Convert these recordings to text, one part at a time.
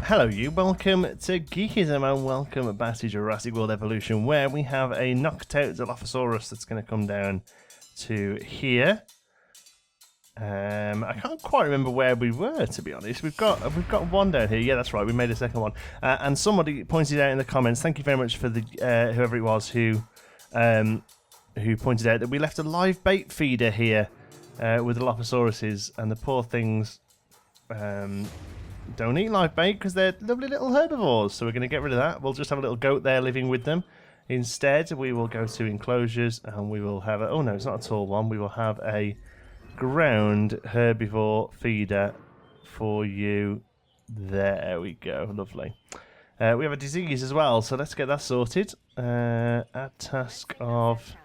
Hello you, welcome to Geekism and welcome back to Jurassic World Evolution, where we have a knocked out Dilophosaurus that's going to come down to here. I can't quite remember where we were, to be honest. We've got one down here. Yeah, that's right. We made a second one, and somebody pointed out in the comments. Thank you very much for the whoever it was who pointed out that we left a live bait feeder here with the Dilophosauruses, and the poor things don't eat live bait because they're lovely little herbivores. So we're going to get rid of that. We'll just have a little goat there living with them. Instead, we will go to enclosures and we will have a... Oh no, it's not a tall one. We will have a ground herbivore feeder for you. There we go. Lovely. We have a disease as well, so let's get that sorted. A task of...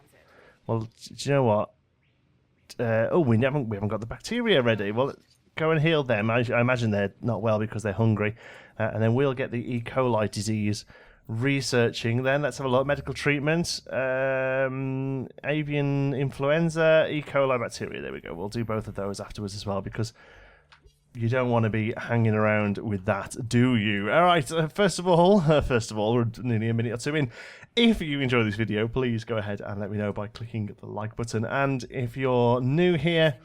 Well, do you know what? We haven't got the bacteria ready. Well, go and heal them. I imagine they're not well because they're hungry. And then we'll get the E. coli disease researching. Then let's have a look. Medical treatment. Avian influenza, E. coli bacteria. There we go. We'll do both of those afterwards as well because you don't want to be hanging around with that, do you? All right. First of all, we're nearly a minute or two in. If you enjoy this video, please go ahead and let me know by clicking the like button. And if you're new here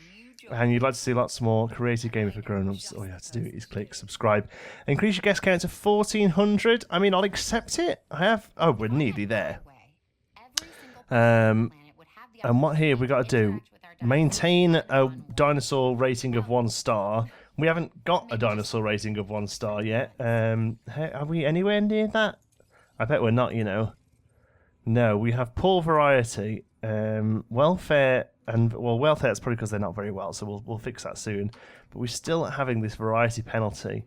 and you'd like to see lots more creative gaming for grown-ups, all you have to do is click subscribe. Increase your guest count to 1,400. I mean, I'll accept it. We're nearly there. And what here have we got to do? Maintain a dinosaur rating of 1 star. We haven't got a dinosaur rating of 1 star yet. Are we anywhere near that? I bet we're not, you know. No, we have poor variety, welfare, and well, welfare is probably because they're not very well, so we'll fix that soon. But we're still having this variety penalty,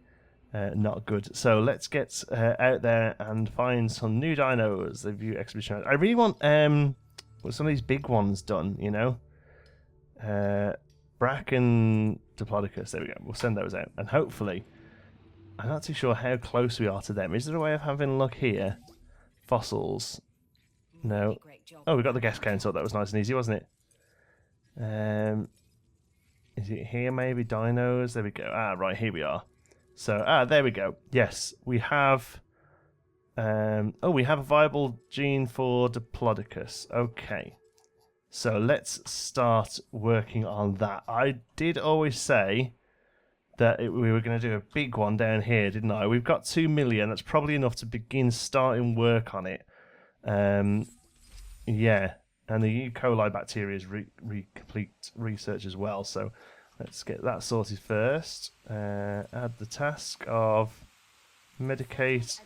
not good. So let's get out there and find some new dinos. The view exhibition. I really want some of these big ones done, you know. Bracken Diplodocus. There we go. We'll send those out, and hopefully, I'm not too sure how close we are to them. Is there a way of having a look here? Fossils. No. Oh, we got the guest count up. That was nice and easy, wasn't it? Is it here maybe? Dinos? There we go. Right, here we are. So, there we go. Yes, we have... we have a viable gene for Diplodocus. Okay. So, let's start working on that. I did always say that we were going to do a big one down here, didn't I? We've got 2 million. That's probably enough to begin starting work on it. Yeah, and the E. coli bacteria is complete research as well, so let's get that sorted first. Add the task of medicate,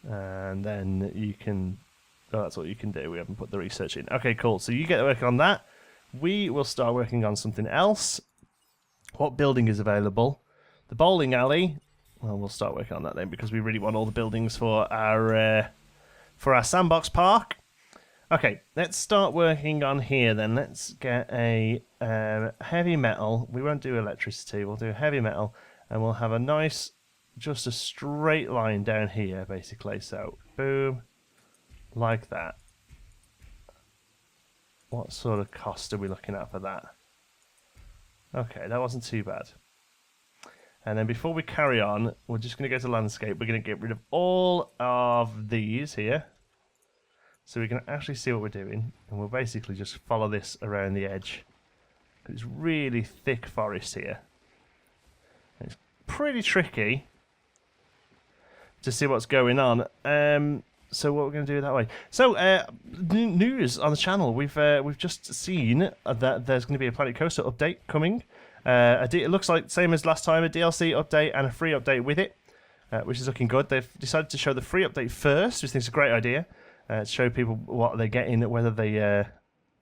and then you can... Oh, that's what you can do. We haven't put the research in. Okay, cool. So you get working on that. We will start working on something else. What building is available? The bowling alley. Well, we'll start working on that then because we really want all the buildings for our sandbox park. Okay, let's start working on here then. Let's get a heavy metal. We won't do electricity. We'll do heavy metal, and we'll have a nice, just a straight line down here, basically. So, boom, like that. What sort of cost are we looking at for that? Okay, that wasn't too bad. And then before we carry on, we're just going to go to landscape. We're going to get rid of all of these here. So we can actually see what we're doing. And we'll basically just follow this around the edge. It's really thick forest here. It's pretty tricky to see what's going on. So what we're going to do that way. So news on the channel. We've just seen that there's going to be a Planet Coaster update coming. It looks like same as last time, a DLC update and a free update with it, which is looking good. They've decided to show the free update first, which I think is a great idea, to show people what they're getting, whether they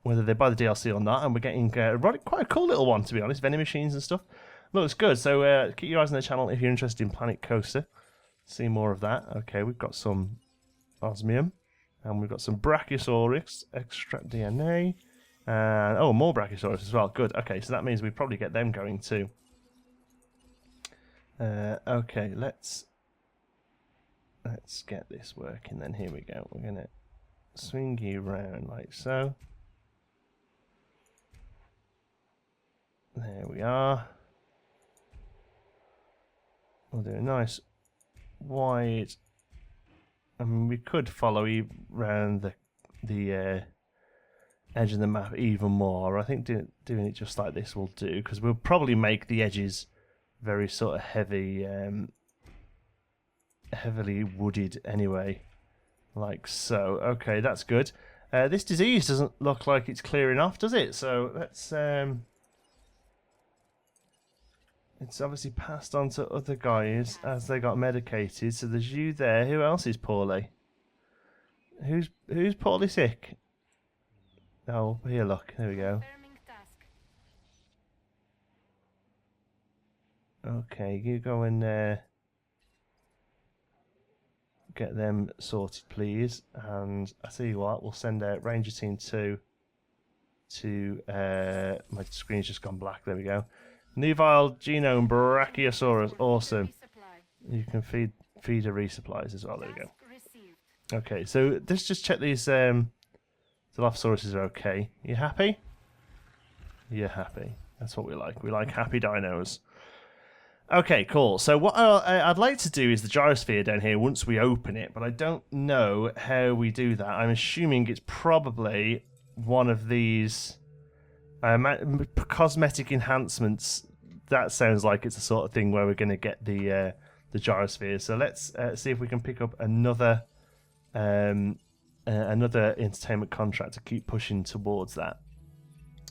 buy the DLC or not. And we're getting quite a cool little one, to be honest, vending machines and stuff. Looks good. So keep your eyes on the channel if you're interested in Planet Coaster. See more of that. Okay, we've got some osmium, and we've got some Brachiosaurus, extract DNA. And more Brachiosaurus as well. Good. Okay, so that means we probably get them going too. Okay, let's get this working then. Here we go. We're gonna swing you round like so. There we are. We'll do a nice wide. I mean, we could follow around the edge of the map even more. I think doing it just like this will do, because we'll probably make the edges very sort of heavily wooded anyway, like so. Okay, that's good. This disease doesn't look like it's clearing off, does it? So let's it's obviously passed on to other guys as they got medicated. So there's you there. Who else is poorly? Who's poorly sick? Oh, here, look. There we go. Okay, you go and get them sorted, please. And I tell you what, we'll send out Ranger Team 2 to my screen's just gone black. There we go. Nuvile genome Brachiosaurus, awesome. You can feed a resupplies as well. There we go. Okay, so let's just check these. The Dilophosauruses are okay. You happy? You're happy. That's what we like. We like happy dinos. Okay, cool. So what I'd like to do is the gyrosphere down here once we open it, but I don't know how we do that. I'm assuming it's probably one of these cosmetic enhancements. That sounds like it's the sort of thing where we're going to get the gyrosphere. So let's see if we can pick up another entertainment contract to keep pushing towards that.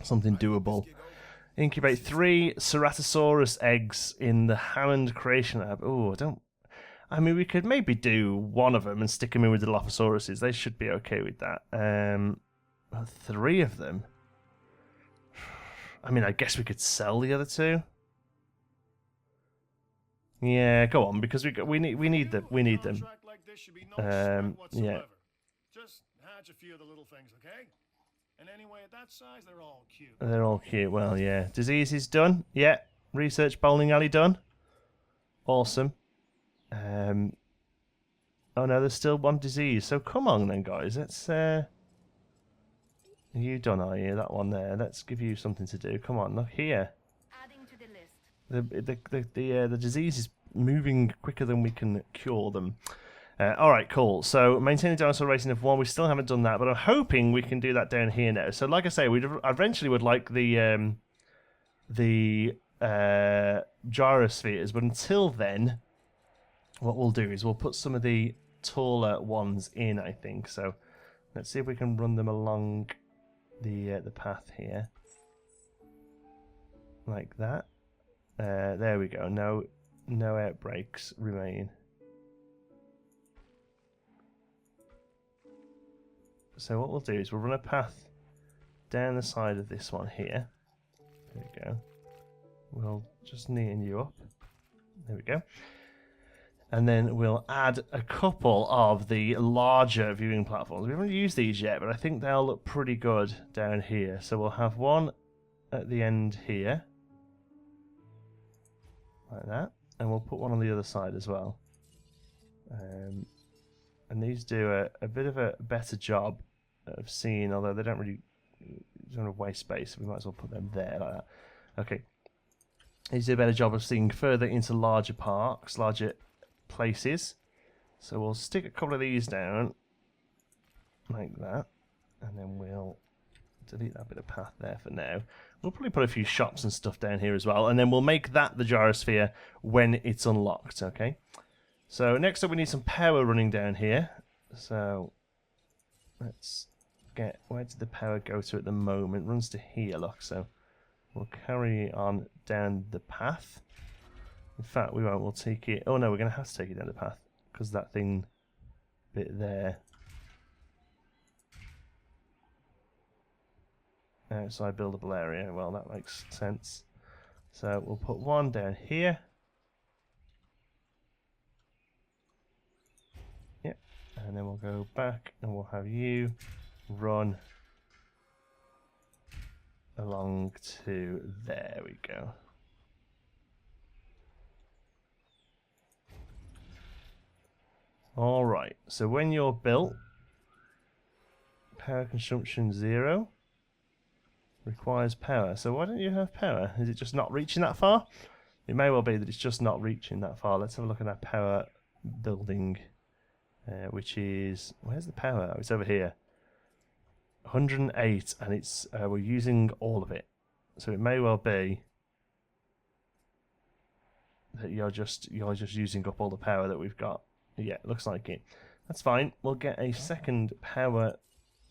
Something doable. Incubate 3 Ceratosaurus eggs in the Hammond Creation Lab. Oh, I mean, we could maybe do one of them and stick them in with the Dilophosauruses. They should be okay with that. 3 of them. I mean, I guess we could sell the other 2. Yeah, go on, because we need them. Yeah. Just hatch a few of the little things, okay? And anyway, at that size, they're all cute. They're all cute. Well, yeah. Disease is done. Yeah. Research bowling alley done. Awesome. Oh no, there's still one disease. So come on then, guys. Let's. You done, are you? That one there. Let's give you something to do. Come on, look here. Adding to the list. The disease is moving quicker than we can cure them. All right, cool. So maintaining dinosaur rating of 1. We still haven't done that, but I'm hoping we can do that down here now. So like I say, we eventually would like the gyrospheres, but until then, what we'll do is we'll put some of the taller ones in, I think. So let's see if we can run them along the path here, like that. There we go. No outbreaks remain. So what we'll do is we'll run a path down the side of this one here. There we go. We'll just neaten you up. There we go. And then we'll add a couple of the larger viewing platforms. We haven't used these yet, but I think they'll look pretty good down here. So we'll have one at the end here, like that. And we'll put one on the other side as well. And these do a bit of a better job of seeing, although they don't have waste space. We might as well put them there like that. Okay. These do a better job of seeing further into larger parks, larger places. So we'll stick a couple of these down like that, and then we'll delete that bit of path there for now. We'll probably put a few shops and stuff down here as well, and then we'll make that the gyrosphere when it's unlocked. Okay. So next up we need some power running down here. So let's get, where did the power go to at the moment? Runs to here, look. So we'll carry on down the path. In fact, we won't. We'll take it. Oh no, we're going to have to take it down the path because that thing bit there. Outside buildable area. Well, that makes sense. So we'll put one down here. Yep. And then we'll go back and we'll have you run along to there. We go. All right. So when you're built, power consumption 0. Requires power. So why don't you have power? Is it just not reaching that far? It may well be that it's just not reaching that far. Let's have a look at that power building, which is... Where's the power? Oh, it's over here. 108, and it's we're using all of it. So it may well be that you're just using up all the power that we've got. Yeah, looks like it. That's fine. We'll get a second power.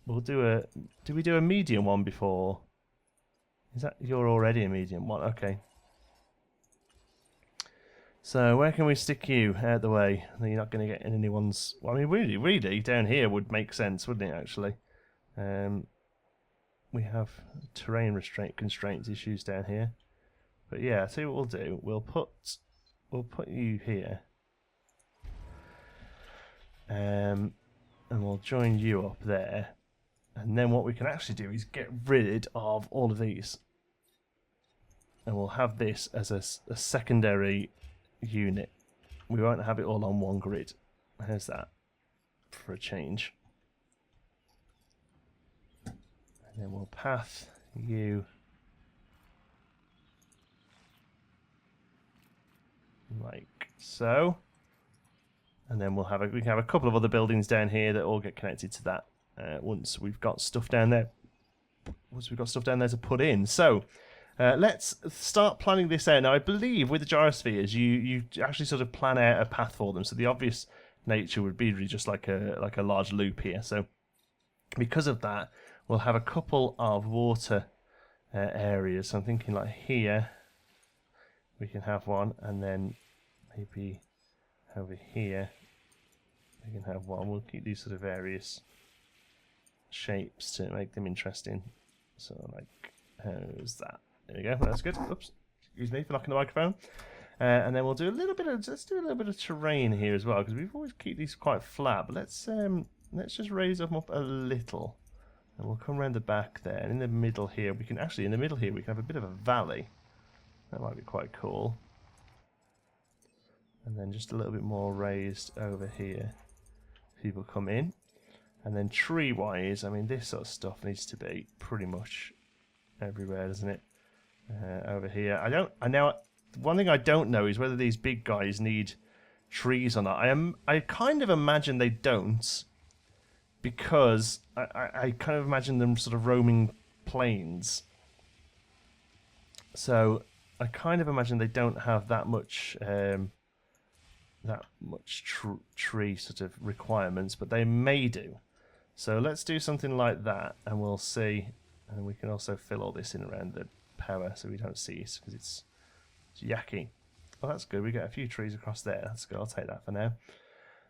We'll do a... Did we do a medium one before? Is that... You're already a medium one. Okay. So where can we stick you out of the way? You're not going to get in anyone's... Well, I mean, really, down here would make sense, wouldn't it, actually? We have terrain constraints issues down here. But yeah, see what we'll do. We'll put you here. And we'll join you up there. And then what we can actually do is get rid of all of these. And we'll have this as a secondary unit. We won't have it all on one grid. Here's that for a change. And then we'll path you like so. And then we can have a couple of other buildings down here that all get connected to that once we've got stuff down there. Once we've got stuff down there to put in. So let's start planning this out. Now, I believe with the gyrospheres, you actually sort of plan out a path for them. So the obvious nature would be really just like a large loop here. So because of that, we'll have a couple of water areas. So I'm thinking like here, we can have one, and then maybe over here we can have one. We'll keep these sort of various shapes to make them interesting. So like, how's that? There we go. That's good. Oops, excuse me for knocking the microphone. And then we'll do a little bit of terrain here as well, because we've always keep these quite flat. But let's just raise them up a little, and we'll come around the back there. And in the middle here, we can have a bit of a valley. That might be quite cool. And then just a little bit more raised over here. People come in. And then tree-wise, I mean, this sort of stuff needs to be pretty much everywhere, doesn't it? Over here. One thing I don't know is whether these big guys need trees or not. I kind of imagine they don't, because I kind of imagine them sort of roaming plains. So I kind of imagine they don't have that much tree sort of requirements, but they may do. So let's do something like that, and we'll see. And we can also fill all this in around the power so we don't see it, because it's yucky. Oh, that's good. We get a few trees across there. That's good. I'll take that for now.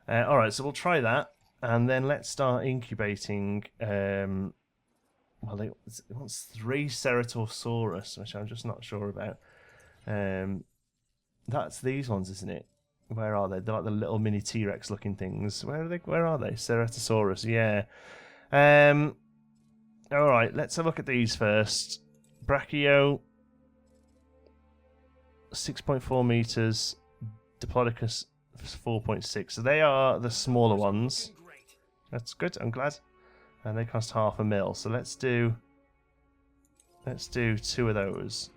Alright, so we'll try that, and then let's start incubating. Well, it wants 3 Ceratosaurus, which I'm just not sure about. That's these ones, isn't it? Where are they? They're like the little mini T-Rex looking things. Where are they? Ceratosaurus, yeah. Alright, let's have a look at these first. Brachio, 6.4 meters. Diplodocus, 4.6. So they are the smaller ones. That's good, I'm glad. And they cost $500,000. So let's do 2 of those.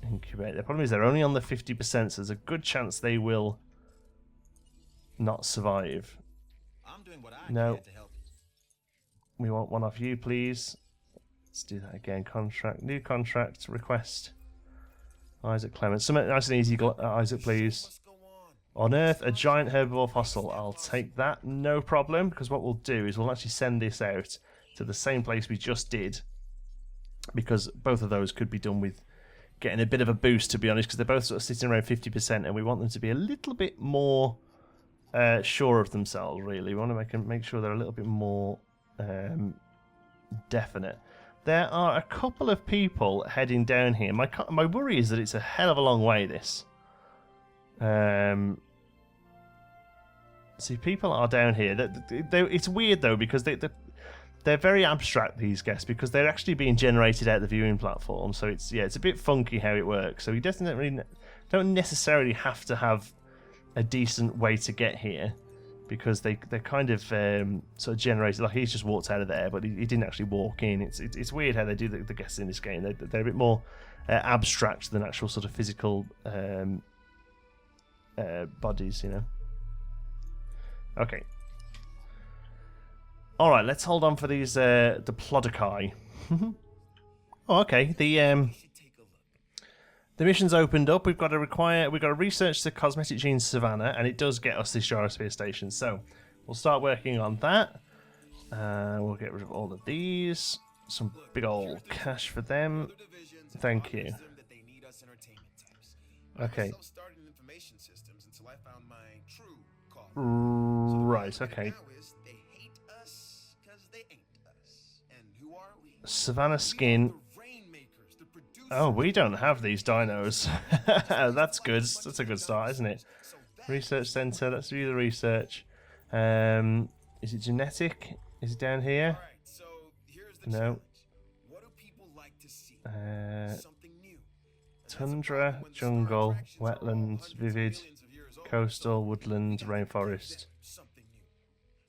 Incubate. The problem is they're only on the 50%, so there's a good chance they will not survive. I'm doing what I No. can to help. We want one off you, please. Let's do that again. Contract. New contract. Request. Isaac Clements. Something nice and easy, Isaac, please. On Earth, a giant herbivore fossil. I'll take that. No problem, because what we'll do is we'll actually send this out to the same place we just did, because both of those could be done with getting a bit of a boost, to be honest, because they're both sort of sitting around 50%, and we want them to be a little bit more sure of themselves, really. We want to make sure they're a little bit more definite. There are a couple of people heading down here. My worry is that it's a hell of a long way, this. See, people are down here. It's weird, though, because they're very abstract, these guests, because they're actually being generated out the viewing platform. So it's a bit funky how it works. So you definitely don't necessarily have to have a decent way to get here. because they're kind of sort of generated. Like he's just walked out of there, but he didn't actually walk in. It's weird how they do the guesses in this game. They're a bit more abstract than actual sort of physical bodies, you know. Okay. All right, let's hold on for these Diplodocus. Oh, okay. The mission's opened up. We've got to research the cosmetic gene Savannah, and it does get us this Gyrosphere station. So we'll start working on that. We'll get rid of all of these. Some big old cash for them. Thank you. Okay. Right. Okay. Savannah skin. Oh, we don't have these dinos. That's good. That's a good start, isn't it? Research center. Let's view the research. Is it genetic? Is it down here? No. Tundra, jungle, wetland, vivid, coastal, woodland, rainforest,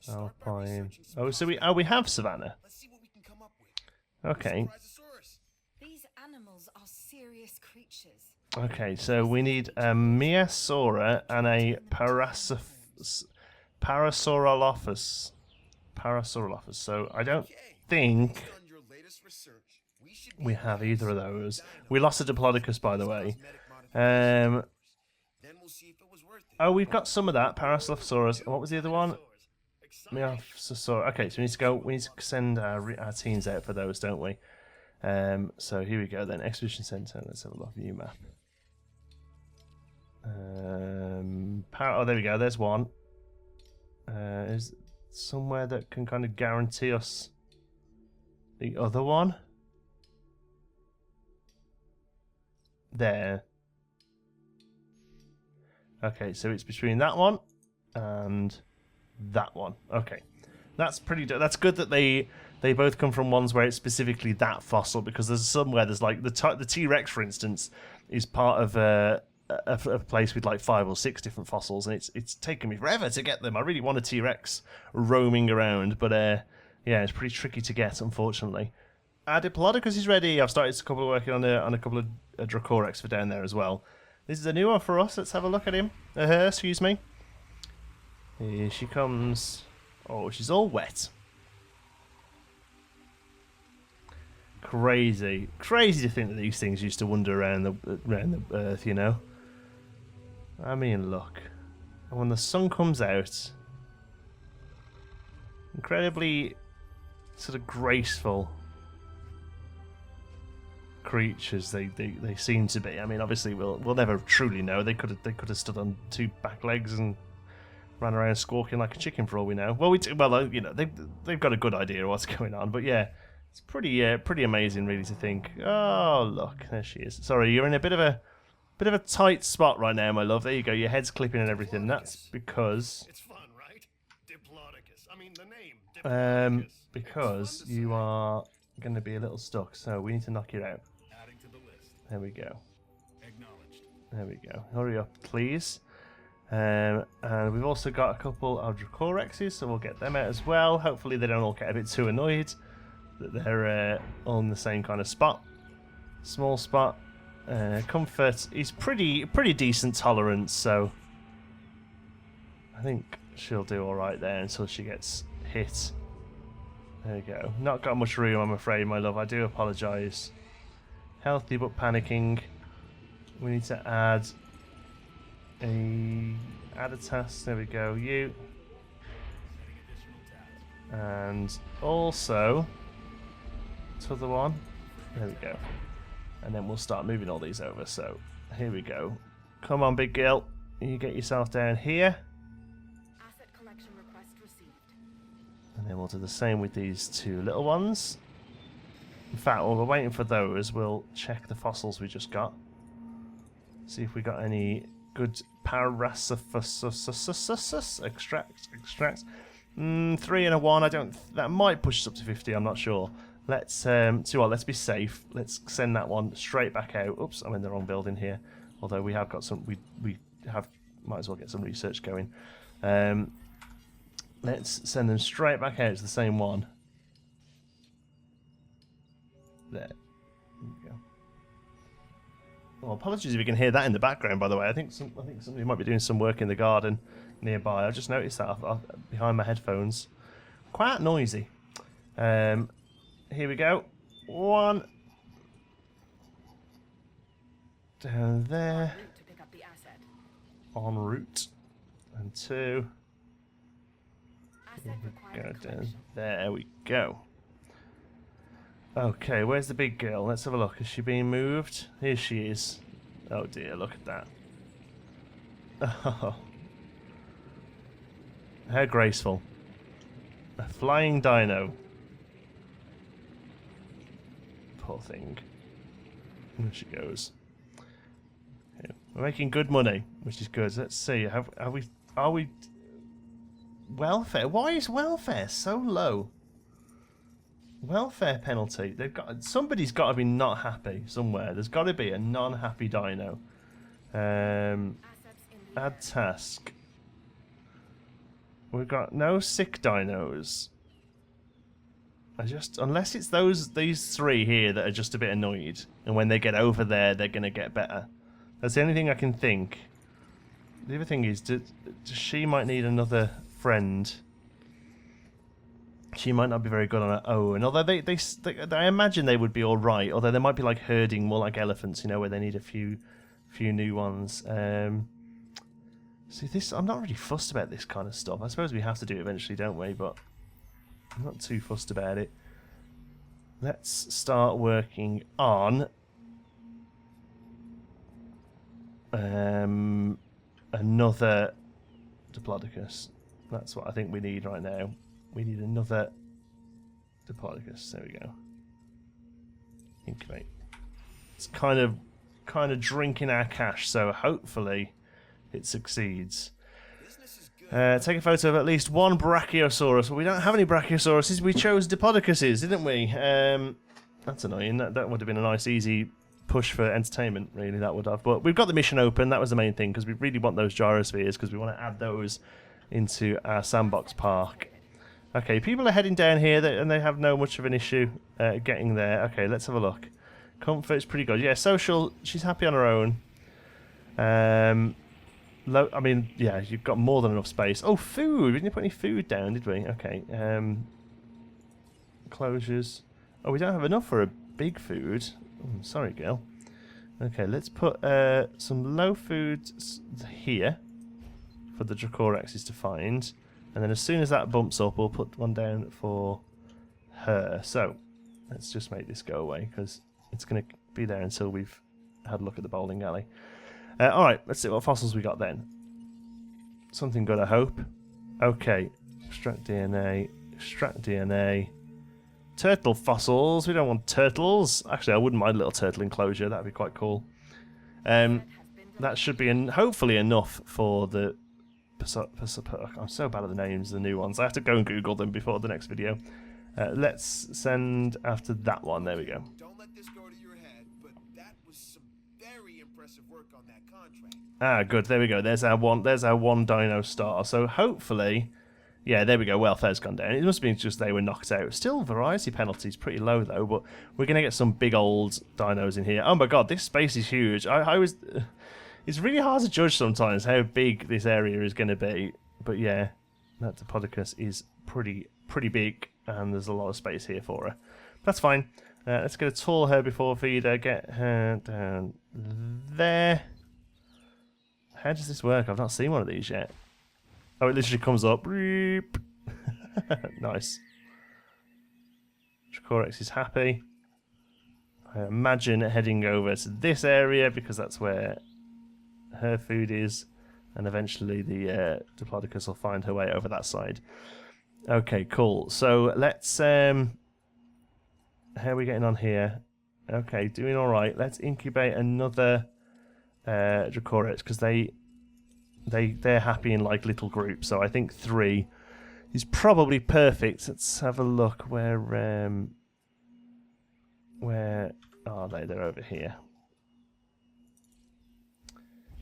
alpine. Oh, so we have savanna. Okay. Okay, so we need a Myasaura and a Parasaurolophus. So I don't think we have either of those. We lost a Diplodocus, by the way. Oh, we've got some of that. Parasaurolophus. What was the other one? Myasaura. Okay, so we need to send our teams out for those, don't we? So here we go then. Exhibition Centre. Let's have a look. View map. Oh, there we go. There's one. Is somewhere that can kind of guarantee us the other one? There. Okay, so it's between that one and that one. Okay, that's that's good that they both come from ones where it's specifically that fossil, because there's some where there's like the T-Rex, for instance, is part of a place with like 5 or 6 different fossils, and it's taken me forever to get them. I really want a T-Rex roaming around, but yeah, it's pretty tricky to get, unfortunately. Diplodocus is ready. I've started working on a couple of Dracorex for down there as well. This is a new one for us. Let's have a look at him. Excuse me. Here she comes. Oh, she's all wet. Crazy to think that these things used to wander around the Earth, you know. I mean, look. And when the sun comes out, incredibly sort of graceful creatures they seem to be. I mean, obviously we'll never truly know. They could have stood on 2 back legs and ran around squawking like a chicken for all we know. Well, you know, they've got a good idea of what's going on, but yeah. It's pretty amazing, really, to think. Oh, look, there she is. Sorry, you're in a bit of a tight spot right now, my love. There you go. Your head's clipping and everything. That's because it's fun, right? Diplodocus. I mean, the name. Diplodocus. Because you are going to be a little stuck. So we need to knock you out. Adding to the list. There we go. Acknowledged. There we go. Hurry up, please. And we've also got a couple of Dracorexes, so we'll get them out as well. Hopefully they don't all get a bit too annoyed that they're all in the same kind of spot. Small spot. Comfort is pretty decent tolerance, so I think she'll do alright there until she gets hit. There we go. Not got much room, I'm afraid, my love. I do apologise. Healthy but panicking. We need to add a task. There we go. You. And also to the one. There we go. And then we'll start moving all these over. So here we go. Come on, big girl. You get yourself down here. Asset collection request received. And then we'll do the same with these 2 little ones. In fact, while we're waiting for those, we'll check the fossils we just got. See if we got any good Parasaurolophus extract. 3 and a 1. That might push us up to 50. I'm not sure. Let's let's be safe. Let's send that one straight back out. Oops, I'm in the wrong building here. Although we have got some, we might as well get some research going. Let's send them straight back out to the same one. There we go. Well, apologies if you can hear that in the background, by the way. I think somebody might be doing some work in the garden nearby. I just noticed that behind my headphones. Quite noisy. Here we go. One. Down there. To pick up the asset. En route. And 2. Asset Go required down. collection. There we go. Okay, where's the big girl? Let's have a look. Is she being moved? Here she is. Oh dear, look at that. Oh. How graceful. A flying dino. Poor thing. There she goes. Okay, we're making good money, which is good. Let's see. Are we welfare? Why is welfare so low? Welfare penalty. Somebody's got to be not happy somewhere. There's got to be a non-happy dino. Assets in the Add task. We've got no sick dinos. Unless it's these 3 here that are just a bit annoyed, and when they get over there, they're gonna get better. That's the only thing I can think. The other thing is, she might need another friend. She might not be very good on her own. Although I imagine they would be all right. Although they might be like herding more like elephants, you know, where they need a few new ones. See, I'm not really fussed about this kind of stuff. I suppose we have to do it eventually, don't we? But I'm not too fussed about it. Let's start working on another Diplodocus. That's what I think we need right now. We need another Diplodocus. There we go. Incubate. It's kind of drinking our cash, so hopefully it succeeds. Take a photo of at least one Brachiosaurus. Well, we don't have any Brachiosauruses. We chose Diplodocuses, didn't we? That's annoying. That would have been a nice, easy push for entertainment, really, that would have. But we've got the mission open. That was the main thing, because we really want those gyrospheres, because we want to add those into our sandbox park. Okay, people are heading down here, and they have no much of an issue getting there. Okay, let's have a look. Comfort's pretty good. Yeah, social, she's happy on her own. I mean, yeah, you've got more than enough space. Oh, food! We didn't put any food down, did we? Okay. Closures. Oh, we don't have enough for a big food. Oh, sorry, girl. Okay, let's put some low food here for the Dracorexes to find. And then as soon as that bumps up, we'll put one down for her. So, let's just make this go away, because it's going to be there until we've had a look at the bowling alley. Alright, let's see what fossils we got then. Something good, I hope. Okay, extract DNA, extract DNA. Turtle fossils, we don't want turtles. Actually, I wouldn't mind a little turtle enclosure, that'd be quite cool. That should be hopefully enough for the... I'm so bad at the names, the new ones. I have to go and Google them before the next video. Let's send after that one, there we go. Don't let this go to your head, but that was some very impressive work on that contract. Ah, good. There we go. There's our one dino star. So hopefully, yeah, there we go. Welfare's gone down. It must have been just they were knocked out. Still, variety penalty's pretty low though. But we're gonna get some big old dinos in here. Oh my god, this space is huge. I was. It's really hard to judge sometimes how big this area is going to be. But yeah, that Diplodocus is pretty big, and there's a lot of space here for her. That's fine. Let's get a tall herbivore feeder. Get her down there. How does this work? I've not seen one of these yet. Oh, it literally comes up. Nice. Dracorex is happy. I imagine heading over to this area because that's where her food is, and eventually the Diplodocus will find her way over that side. Okay, cool. So let's how are we getting on here? Okay, doing all right. Let's incubate another Dracorex, because they're happy in like little groups. So I think 3 is probably perfect. Let's have a look. Where are they? They're over here.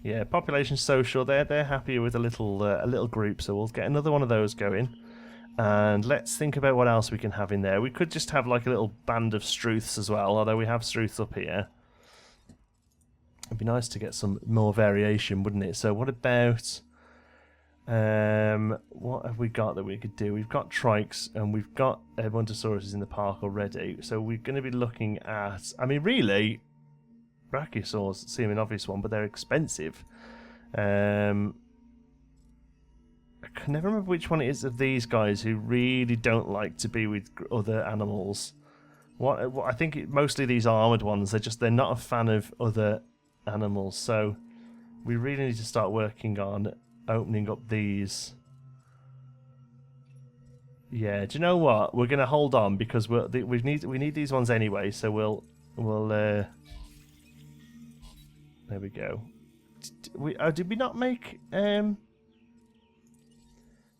Yeah, population social. They're happier with a little group, so we'll get another one of those going. And let's think about what else we can have in there. We could just have like a little band of struths as well, although we have struths up here. It'd be nice to get some more variation, wouldn't it? So what about... what have we got that we could do? We've got trikes and we've got Montosauruses in the park already. So we're going to be looking at... I mean, really, Brachiosaurs seem an obvious one, but they're expensive. I can never remember which one it is of these guys who really don't like to be with other animals. What I think mostly these armoured ones, they're not a fan of other animals. So we really need to start working on opening up these. Yeah, do you know what? We're gonna hold on because we need these ones anyway. So we'll there we go. Did we not make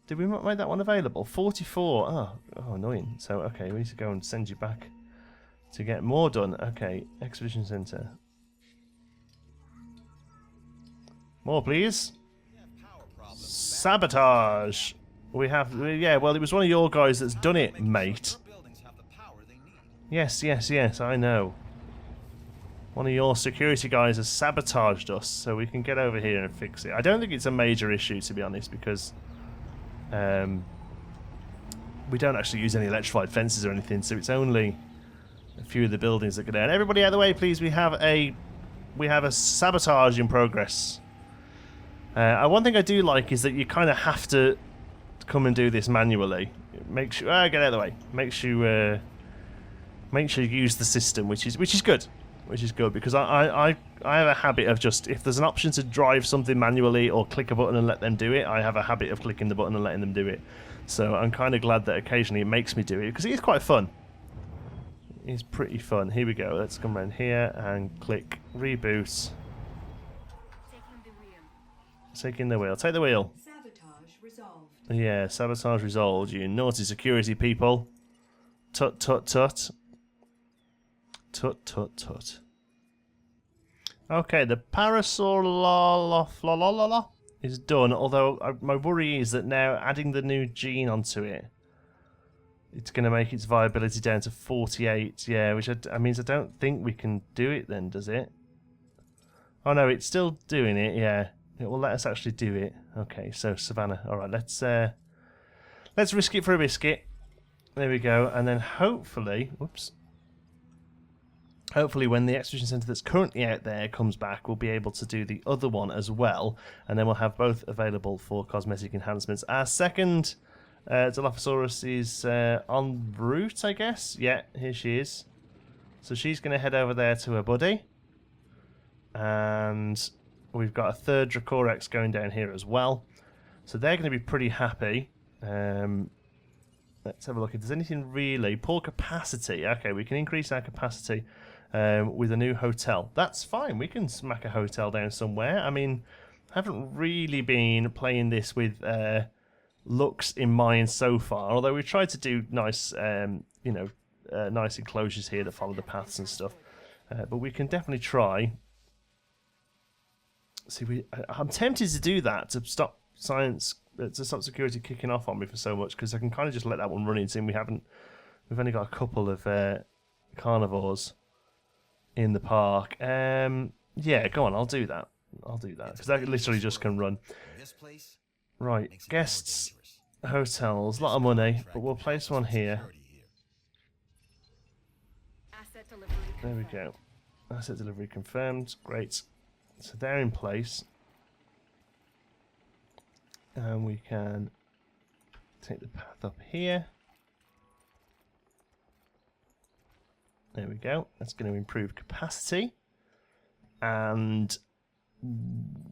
Did we not make that one available? 44. Oh, annoying. So okay, we need to go and send you back to get more done. Okay, exhibition centre. More, please. Sabotage. We have, yeah. Well, it was one of your guys that's done it, mate. Yes, I know. One of your security guys has sabotaged us, so we can get over here and fix it. I don't think it's a major issue, to be honest, because we don't actually use any electrified fences or anything, so it's only a few of the buildings that go down. Everybody out of the way, please. We have a sabotage in progress. One thing I do like is that you kind of have to come and do this manually. Make sure get out of the way. Make sure you use the system, which is good. Which is good because I have a habit of just, if there's an option to drive something manually or click a button and let them do it, I have a habit of clicking the button and letting them do it. So I'm kind of glad that occasionally it makes me do it because it is quite fun. It's pretty fun. Here we go. Let's come around here and click reboot. Taking the wheel. Take the wheel. Sabotage resolved. Yeah, sabotage resolved. You naughty security people. Tut tut tut. Tut tut tut. Okay, the parasaur is done, although my worry is that now adding the new gene onto it, it's going to make its viability down to 48. Yeah, which means I don't think we can do it then, does it? Oh no, it's still doing it, yeah. It will let us actually do it. Okay, so Savannah. Alright, let's risk it for a biscuit. There we go, and then hopefully... Whoops. Hopefully when the exhibition centre that's currently out there comes back, we'll be able to do the other one as well, and then we'll have both available for cosmetic enhancements. Our second Dilophosaurus is en route, I guess. Yeah, here she is. So she's going to head over there to her buddy. And we've got a third Dracorex going down here as well. So they're going to be pretty happy. Let's have a look if there's anything really. Poor capacity. Okay, we can increase our capacity with a new hotel. That's fine. We can smack a hotel down somewhere. I mean, I haven't really been playing this with looks in mind so far. Although we've tried to do nice, nice enclosures here that follow the paths and stuff. But we can definitely try. See, I'm tempted to do that to stop security kicking off on me for so much, because I can kind of just let that one run in. Seeing we've only got a couple of carnivores in the park. Yeah, go on, I'll do that because that literally just can run. Right, guests, hotels, a lot of money, but we'll place one here. There we go. Asset delivery confirmed. Great. So they're in place. And we can take the path up here. There we go. That's going to improve capacity. And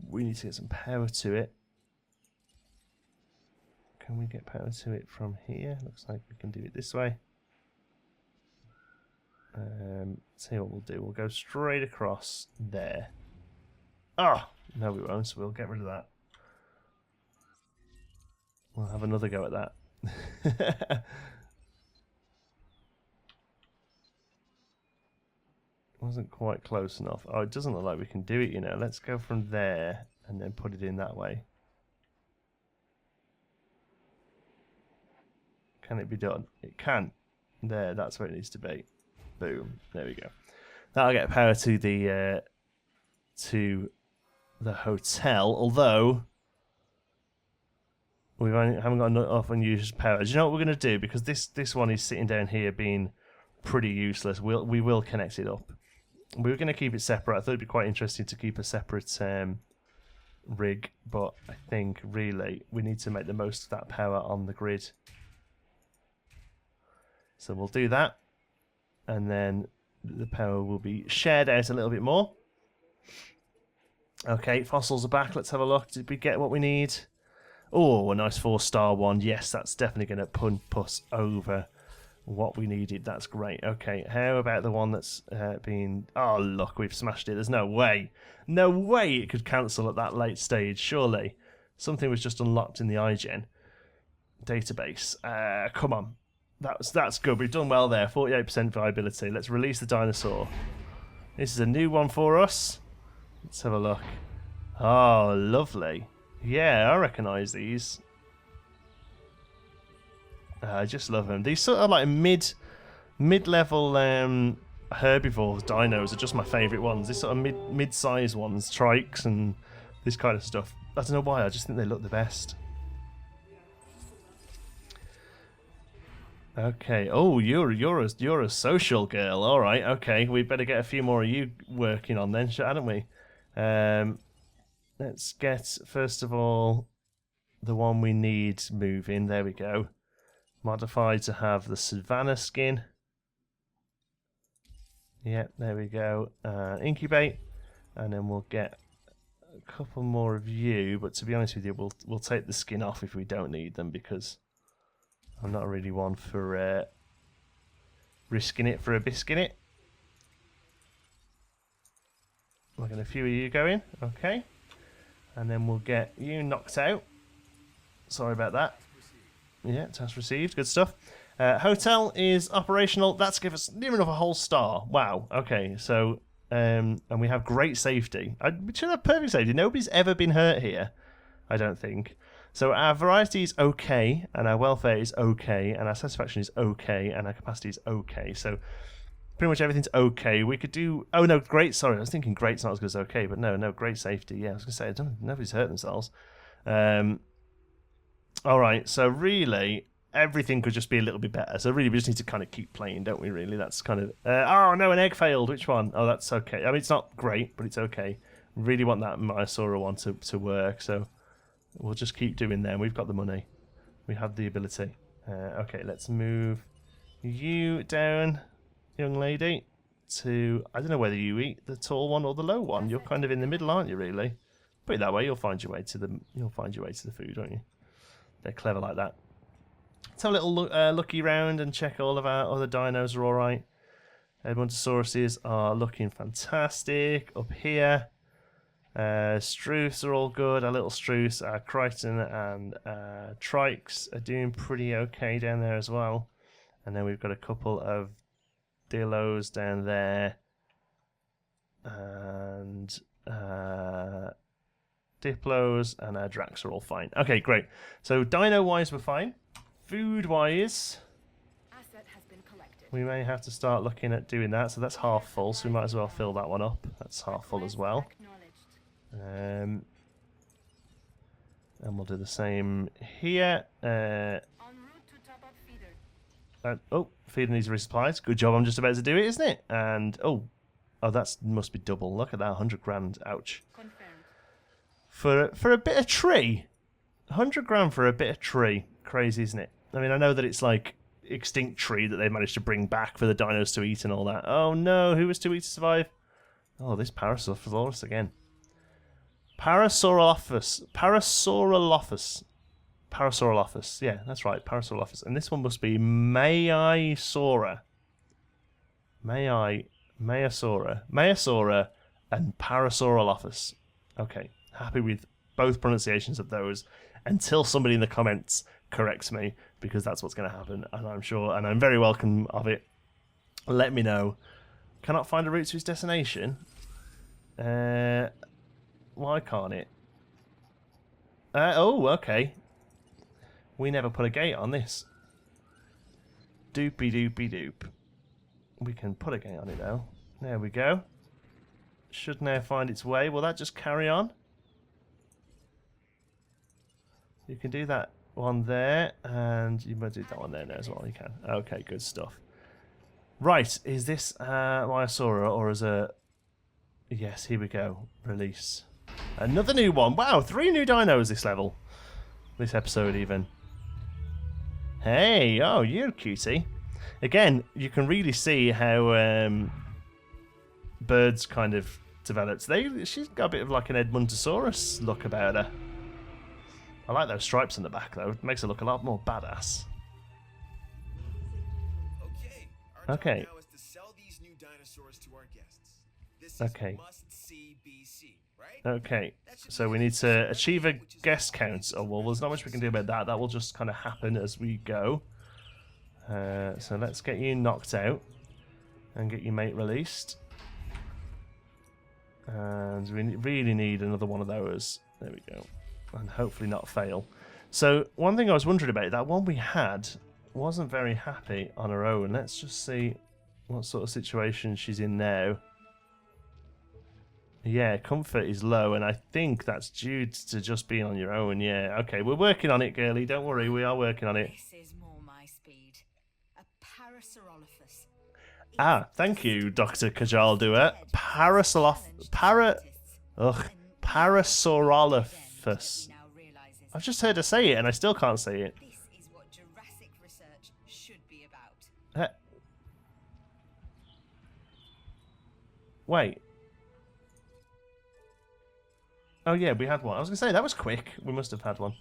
we need to get some power to it. Can we get power to it from here? Looks like we can do it this way. See what we'll do. We'll go straight across there. Oh! No, we won't, so we'll get rid of that. We'll have another go at that. Wasn't quite close enough. Oh, it doesn't look like we can do it, you know. Let's go from there and then put it in that way. Can it be done? It can. There, that's where it needs to be. Boom. There we go. That'll get power to the hotel, although haven't got enough unused power. Do you know what we're going to do? Because this one is sitting down here being pretty useless. We will connect it up. We were going to keep it separate. I thought it'd be quite interesting to keep a separate rig, but I think really we need to make the most of that power on the grid. So we'll do that, and then the power will be shared out a little bit more. Okay, fossils are back. Let's have a look. Did we get what we need? Oh, a nice 4-star one. Yes, that's definitely going to pump us over what we needed. That's great. Okay, how about the one that's been... Oh, look, we've smashed it. There's no way. No way it could cancel at that late stage, surely. Something was just unlocked in the iGen database. Come on. That's good. We've done well there. 48% viability. Let's release the dinosaur. This is a new one for us. Let's have a look. Oh, lovely. Yeah, I recognise these. I just love them. These sort of like mid-level herbivores, dinos are just my favourite ones. These sort of mid-sized ones, trikes and this kind of stuff. I don't know why. I just think they look the best. Okay. Oh, you're a social girl. All right. Okay. We better get a few more of you working on then, hadn't we? Let's get first of all the one we need moving. There we go. Modify to have the savannah skin. Yeah. There we go. Incubate, and then we'll get a couple more of you. But to be honest with you, we'll take the skin off if we don't need them because I'm not really one for risking it for a biscuit. We're going to a few of you going, okay, and then we'll get you knocked out. Sorry about that. Yeah, task received. Good stuff. Hotel is operational. That's given us near enough a whole star. Wow. Okay, so and we have great safety. We should have perfect safety. Nobody's ever been hurt here, I don't think. So our variety is okay, and our welfare is okay, and our satisfaction is okay, and our capacity is okay. So pretty much everything's okay. We could do... Oh, no, great. Sorry, I was thinking great's not as good as okay, but no, great safety. Yeah, I was going to say, nobody's hurt themselves. All right, so really, everything could just be a little bit better. So really, we just need to kind of keep playing, don't we, really? That's kind of... oh, no, an egg failed. Which one? Oh, that's okay. I mean, it's not great, but it's okay. Really want that Myosaura one to work, so... We'll just keep doing them. We've got the money. We have the ability. Okay, let's move you down, young lady, to... I don't know whether you eat the tall one or the low one. You're kind of in the middle, aren't you, really? Put it that way, you'll find your way to the food, won't you? They're clever like that. Let's have a little looky round and check all of our other dinos are all right. Edmontosauruses are looking fantastic up here. Struths are all good. Our little struths, our Crichton and Trikes are doing pretty okay down there as well. And then we've got a couple of Dillos down there. And Diplos and our Drax are all fine. Okay, great. So dino-wise, we're fine. Food-wise, Asset has been collected. we may have to start looking at doing that. So that's half full, so we might as well fill that one up. That's half full as well. And we'll do the same here. En route to top up feeder. Oh, feeder needs resupplies. Good job. I'm just about to do it, isn't it? And oh, that must be double. Look at that, 100 grand. Ouch. Confirmed. For a bit of tree, 100 grand for a bit of tree. Crazy, isn't it? I mean, I know that it's like extinct tree that they managed to bring back for the dinos to eat and all that. Oh no, who was too weak to survive? Oh, this Parasaurolophus again. Parasaurolophus. Yeah, that's right. Parasaurolophus. And this one must be Maisaura. Maisaura and Parasaurolophus. Okay. Happy with both pronunciations of those until somebody in the comments corrects me, because that's what's going to happen. And I'm sure, and I'm very welcome of it. Let me know. Cannot find a route to his destination. Why can't it? Oh, okay. We never put a gate on this. Doopy doopy doop. We can put a gate on it though. There we go. Should now find its way. Will that just carry on? You can do that one there, and you might do that one there now as well. You can. Okay, good stuff. Right, is this Myosaura or is a... Yes, here we go. Release. Another new one. Wow, 3 new dinos this level. This episode even. Hey, oh, you're cutie. Again, you can really see how birds kind of developed. She's got a bit of like an Edmontosaurus look about her. I like those stripes on the back though. It makes her look a lot more badass. Okay. Our Okay. job now is to sell these new dinosaurs to our guests. This is Okay. must-see BC, right? Okay, so we need to achieve a guest count. Oh, well, there's not much we can do about that. That will just kind of happen as we go. So let's get you knocked out and get your mate released. And we really need another one of those. There we go. And hopefully not fail. So one thing I was wondering about, that one we had wasn't very happy on her own. Let's just see what sort of situation she's in now. Yeah, comfort is low, and I think that's due to just being on your own. Yeah, okay, we're working on it, girlie. Don't worry, we are working on it. This is more my speed. A Parasaurolophus. Ah, thank you, Dr. Kajal Doer. Parasaurolophus. I've just heard her say it, and I still can't say it. This is what Jurassic research should be about. Wait. Oh yeah, we had one. I was going to say, that was quick. We must have had one.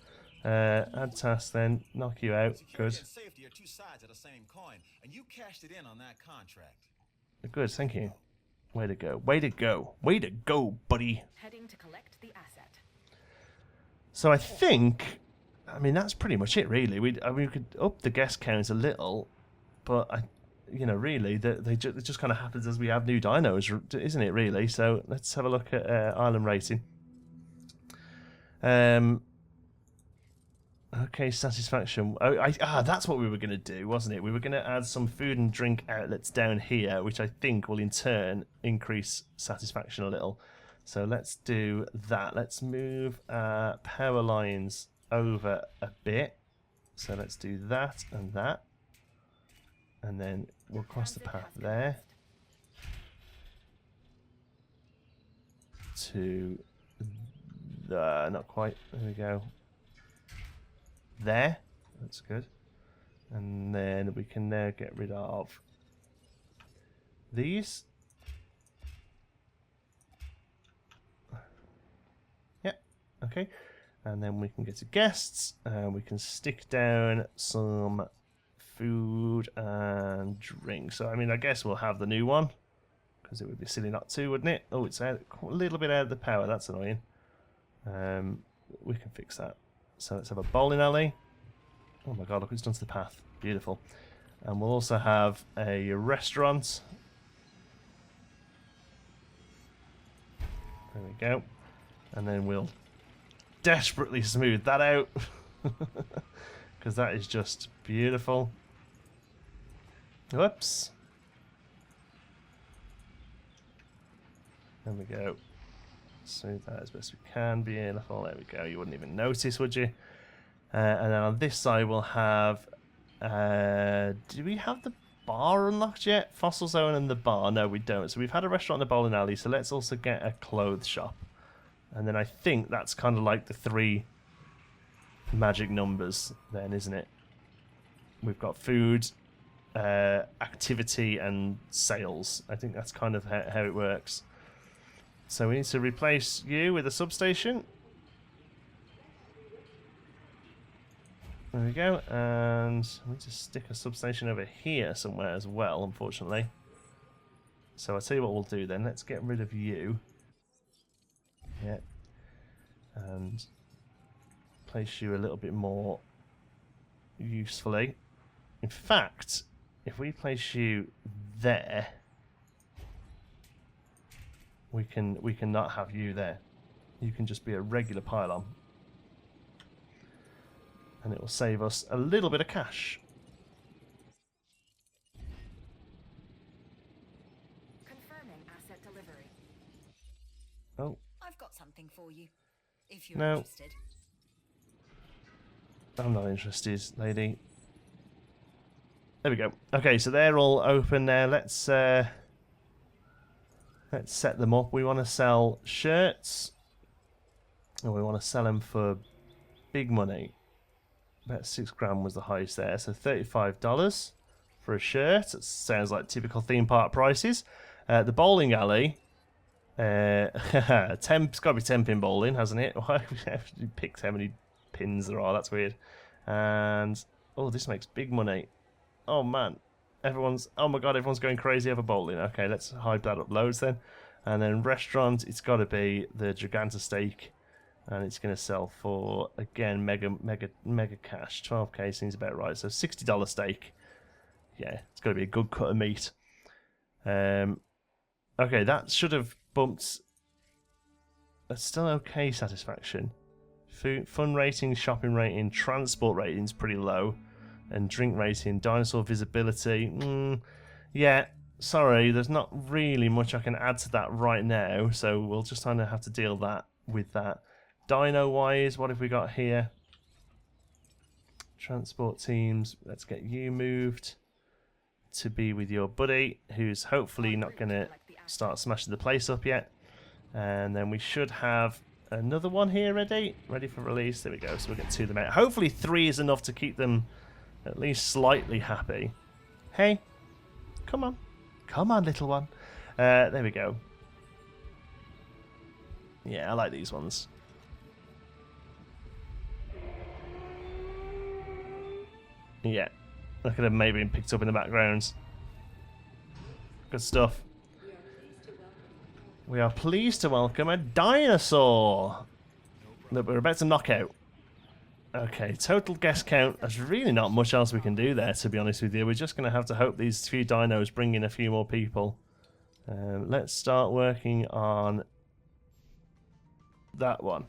Add task then. Knock you out. Good. Security and safety are two sides of the same coin, and you cashed it in on that contract. Good, thank you. Way to go. Way to go. Way to go, buddy. Heading to collect the asset. So I think, I mean, that's pretty much it, really. We could up the guest count a little, but really, it just kind of happens as we have new dinos, isn't it? Really. So let's have a look at island rating. Okay, satisfaction. That's what we were going to do, wasn't it? We were going to add some food and drink outlets down here, which I think will in turn increase satisfaction a little. So let's do that. Let's move power lines over a bit. So let's do that and that. And then we'll cross the path there. To... not quite. There we go. There. That's good. And then we can now get rid of these. Yep. Okay. And then we can get to guests. And we can stick down some food and drink. So, I mean, I guess we'll have the new one. Because it would be silly not to, wouldn't it? Oh, it's out, a little bit out of the power. That's annoying. We can fix that. So let's have a bowling alley. Oh my god, look what it's done to the path. Beautiful. And we'll also have a restaurant. There we go. And then we'll desperately smooth that out. Because that is just beautiful. Whoops. There we go. Smooth that as best we can. Beautiful. There we go. You wouldn't even notice, would you? And then on this side we'll have... do we have the bar unlocked yet? Fossil zone and the bar. No, we don't. So we've had a restaurant and a bowling alley. So let's also get a clothes shop. And then I think that's kind of like the 3 magic numbers then, isn't it? We've got food, activity, and sales. I think that's kind of how it works. So we need to replace you with a substation. There we go. And we need to stick a substation over here somewhere as well, unfortunately. So I'll tell you what we'll do then. Let's get rid of you. Yeah. And place you a little bit more usefully. In fact, if we place you there, we can not have you there. You can just be a regular pylon. And it will save us a little bit of cash. Oh, I've got something for you, if you're No. interested. I'm not interested, lady. There we go. Okay, so they're all open now. Let's set them up. We want to sell shirts. And we want to sell them for big money. About $6 was the highest there. So $35 for a shirt. It sounds like typical theme park prices. The bowling alley. 10, it's got to be 10 pin bowling, hasn't it? Why have we picked how many pins there are? That's weird. And oh, this makes big money. Oh man, oh my god, everyone's going crazy over bowling. Okay, let's hype that up loads then. And then restaurant, it's got to be the Giganta steak, and it's going to sell for again mega cash. 12k seems about right. So $60 steak. Yeah, it's got to be a good cut of meat. Okay, that should have bumped. That's still okay satisfaction. Food, fun rating, shopping rating, transport rating's pretty low. And drink rating, dinosaur visibility. Yeah, sorry, there's not really much I can add to that right now, so we'll just kind of have to deal with that. Dino-wise, what have we got here? Transport teams, let's get you moved to be with your buddy, who's hopefully not going to start smashing the place up yet. And then we should have another one here ready for release. There we go, so we'll get 2 of them out. Hopefully 3 is enough to keep them at least slightly happy. Hey, come on, little one. There we go. Yeah, I like these ones. Yeah, look at them maybe being picked up in the background. Good stuff. We are pleased to welcome a dinosaur that we're about to knock out. Okay, total guest count. There's really not much else we can do there, to be honest with you. We're just going to have to hope these few dinos bring in a few more people. Let's start working on that one.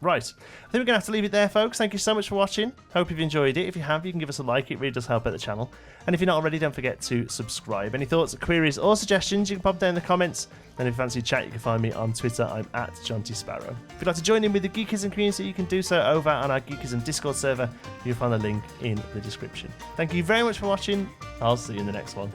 Right, I think we're going to have to leave it there, folks. Thank you so much for watching. Hope you've enjoyed it. If you have, you can give us a like. It really does help out the channel. And if you're not already, don't forget to subscribe. Any thoughts, queries, or suggestions, you can pop down in the comments. And if you fancy a chat, you can find me on Twitter. I'm at JohnTSparrow. If you'd like to join in with the Geekism community, you can do so over on our Geekism Discord server. You'll find the link in the description. Thank you very much for watching. I'll see you in the next one.